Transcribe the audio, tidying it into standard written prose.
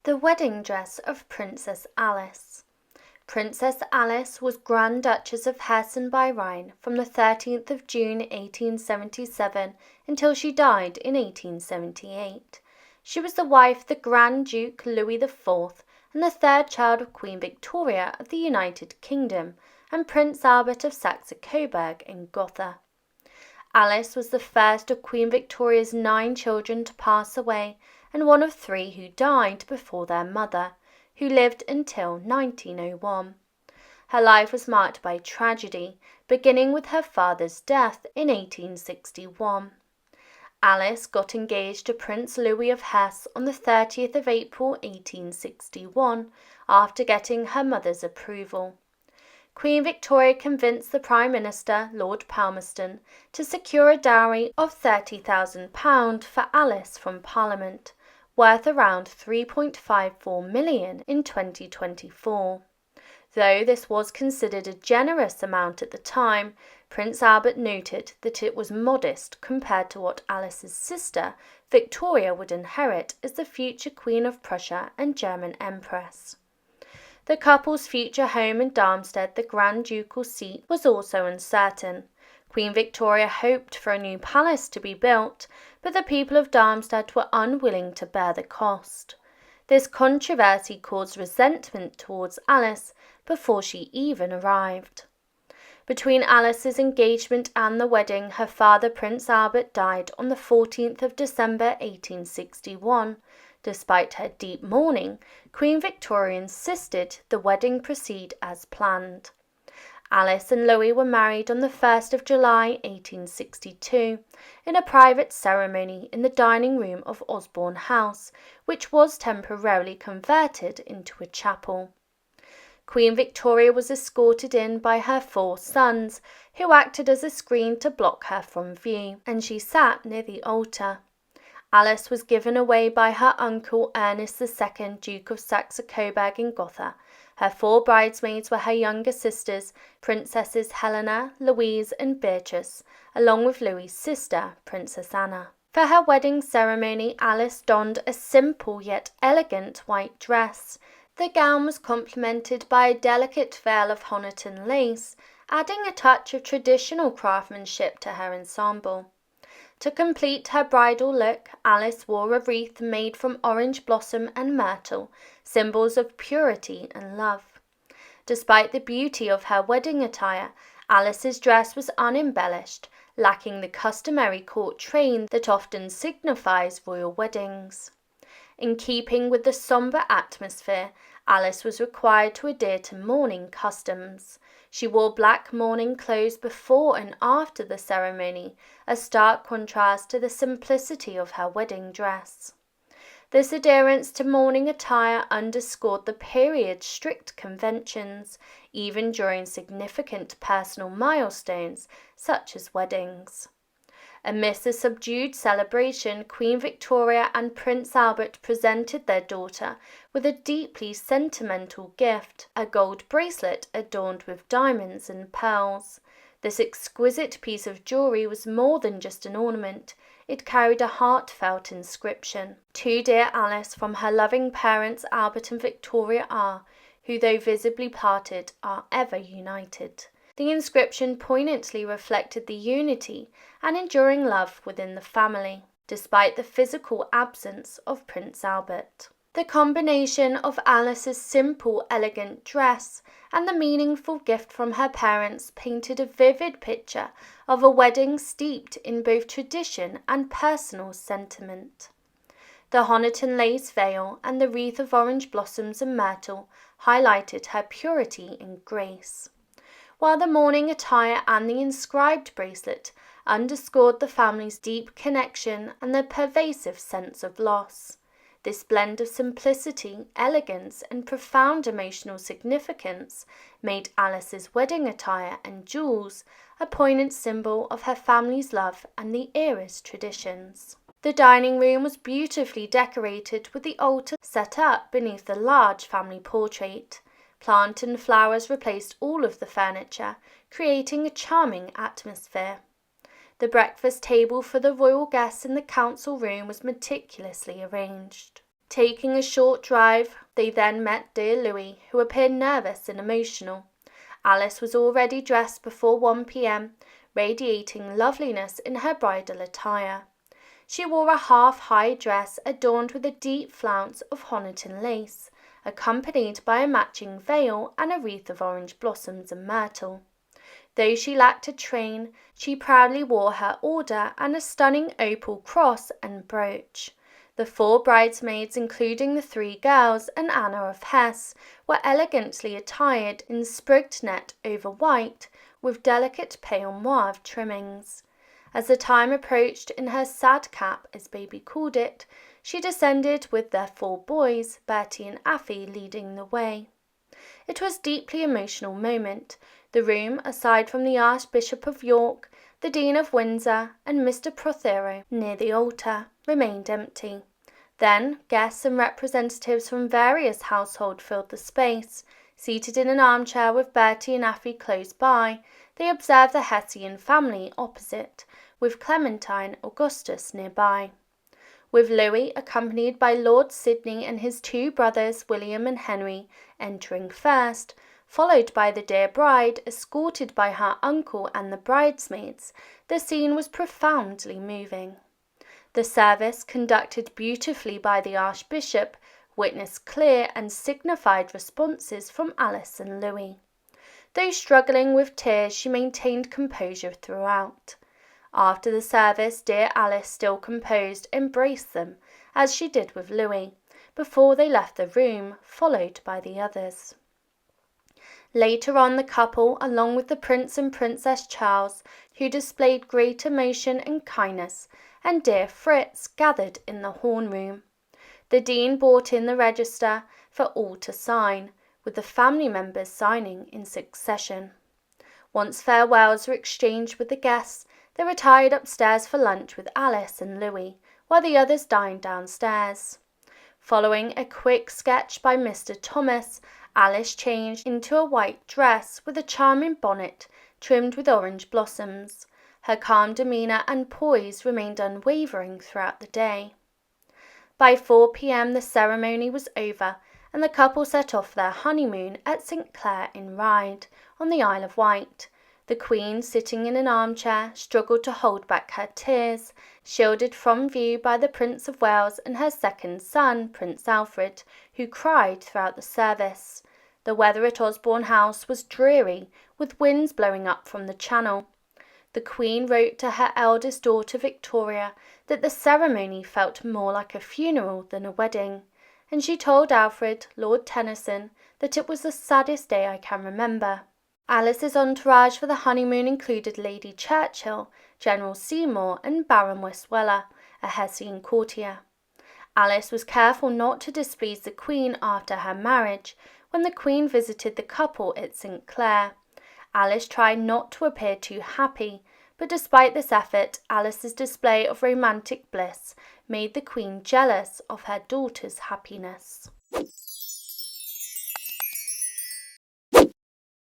The wedding dress of Princess Alice. Princess Alice was Grand Duchess of Hesse and by Rhine from the 13th of June 1877 until she died in 1878. She was the wife of the Grand Duke Louis IV and the third child of Queen Victoria of the United Kingdom and Prince Albert of Saxe-Coburg and Gotha. Alice was the first of Queen Victoria's 9 children to pass away and one of 3 who died before their mother, who lived until 1901. Her life was marked by tragedy, beginning with her father's death in 1861. Alice got engaged to Prince Louis of Hesse on the 30th of April 1861, after getting her mother's approval. Queen Victoria convinced the Prime Minister, Lord Palmerston, to secure a dowry of £30,000 for Alice from Parliament, worth around £3.54 million in 2024. Though this was considered a generous amount at the time, Prince Albert noted that it was modest compared to what Alice's sister, Victoria, would inherit as the future Queen of Prussia and German Empress. The couple's future home in Darmstadt, the Grand Ducal seat, was also uncertain. Queen Victoria hoped for a new palace to be built, but the people of Darmstadt were unwilling to bear the cost. This controversy caused resentment towards Alice before she even arrived. Between Alice's engagement and the wedding, her father Prince Albert died on the 14th of December 1861. Despite her deep mourning, Queen Victoria insisted the wedding proceed as planned. Alice and Louis were married on the 1st of July 1862 in a private ceremony in the dining room of Osborne House, which was temporarily converted into a chapel. Queen Victoria was escorted in by her 4 sons, who acted as a screen to block her from view, and she sat near the altar. Alice was given away by her uncle Ernest II, Duke of Saxe-Coburg and Gotha. Her 4 bridesmaids were her younger sisters, Princesses Helena, Louise and Beatrice, along with Louis's sister, Princess Anna. For her wedding ceremony, Alice donned a simple yet elegant white dress. The gown was complemented by a delicate veil of Honiton lace, adding a touch of traditional craftsmanship to her ensemble. To complete her bridal look, Alice wore a wreath made from orange blossom and myrtle, symbols of purity and love. Despite the beauty of her wedding attire, Alice's dress was unembellished, lacking the customary court train that often signifies royal weddings. In keeping with the sombre atmosphere, Alice was required to adhere to mourning customs. She wore black mourning clothes before and after the ceremony, a stark contrast to the simplicity of her wedding dress. This adherence to mourning attire underscored the period's strict conventions, even during significant personal milestones such as weddings. Amidst a subdued celebration, Queen Victoria and Prince Albert presented their daughter with a deeply sentimental gift, a gold bracelet adorned with diamonds and pearls. This exquisite piece of jewellery was more than just an ornament. It carried a heartfelt inscription. "To dear Alice, from her loving parents Albert and Victoria are, who though visibly parted, are ever united." The inscription poignantly reflected the unity and enduring love within the family, despite the physical absence of Prince Albert. The combination of Alice's simple, elegant dress and the meaningful gift from her parents painted a vivid picture of a wedding steeped in both tradition and personal sentiment. The Honiton lace veil and the wreath of orange blossoms and myrtle highlighted her purity and grace, while the mourning attire and the inscribed bracelet underscored the family's deep connection and the pervasive sense of loss. This blend of simplicity, elegance, and profound emotional significance made Alice's wedding attire and jewels a poignant symbol of her family's love and the era's traditions. The dining room was beautifully decorated with the altar set up beneath the large family portrait. Plant and flowers replaced all of the furniture, creating a charming atmosphere. The breakfast table for the royal guests in the council room was meticulously arranged. Taking a short drive, they then met dear Louis, who appeared nervous and emotional. Alice was already dressed before 1 p.m, radiating loveliness in her bridal attire. She wore a half-high dress adorned with a deep flounce of Honiton lace, accompanied by a matching veil and a wreath of orange blossoms and myrtle. Though she lacked a train, she proudly wore her order and a stunning opal cross and brooch. The 4 bridesmaids, including the 3 girls and Anna of Hesse, were elegantly attired in sprigged net over white, with delicate pale mauve trimmings. As the time approached, in her sad cap, as Baby called it, she descended with their 4 boys, Bertie and Afy, leading the way. It was a deeply emotional moment. The room, aside from the Archbishop of York, the Dean of Windsor, and Mr. Prothero near the altar, remained empty. Then guests and representatives from various households filled the space. Seated in an armchair with Bertie and Afy close by, they observed the Hessian family opposite, with Clementine Augustus nearby. With Louis, accompanied by Lord Sidney and his 2 brothers, William and Henry, entering first, followed by the dear bride, escorted by her uncle and the bridesmaids, the scene was profoundly moving. The service, conducted beautifully by the Archbishop, witnessed clear and signified responses from Alice and Louis. Though struggling with tears, she maintained composure throughout. After the service, dear Alice, still composed, embraced them, as she did with Louis, before they left the room, followed by the others. Later on, the couple, along with the Prince and Princess Charles, who displayed great emotion and kindness, and dear Fritz, gathered in the horn room. The Dean brought in the register for all to sign, with the family members signing in succession. Once farewells were exchanged with the guests, they retired upstairs for lunch with Alice and Louis, while the others dined downstairs. Following a quick sketch by Mr. Thomas, Alice changed into a white dress with a charming bonnet trimmed with orange blossoms. Her calm demeanour and poise remained unwavering throughout the day. By 4 p.m. the ceremony was over, and the couple set off their honeymoon at St. Clair in Ryde, on the Isle of Wight. The Queen, sitting in an armchair, struggled to hold back her tears, shielded from view by the Prince of Wales and her second son, Prince Alfred, who cried throughout the service. The weather at Osborne House was dreary, with winds blowing up from the Channel. The Queen wrote to her eldest daughter Victoria that the ceremony felt more like a funeral than a wedding, and she told Alfred, Lord Tennyson, that it was the saddest day I can remember. Alice's entourage for the honeymoon included Lady Churchill, General Seymour, and Baron Westweller, a Hessian courtier. Alice was careful not to displease the Queen after her marriage, when the Queen visited the couple at St. Clair. Alice tried not to appear too happy, but despite this effort, Alice's display of romantic bliss made the Queen jealous of her daughter's happiness.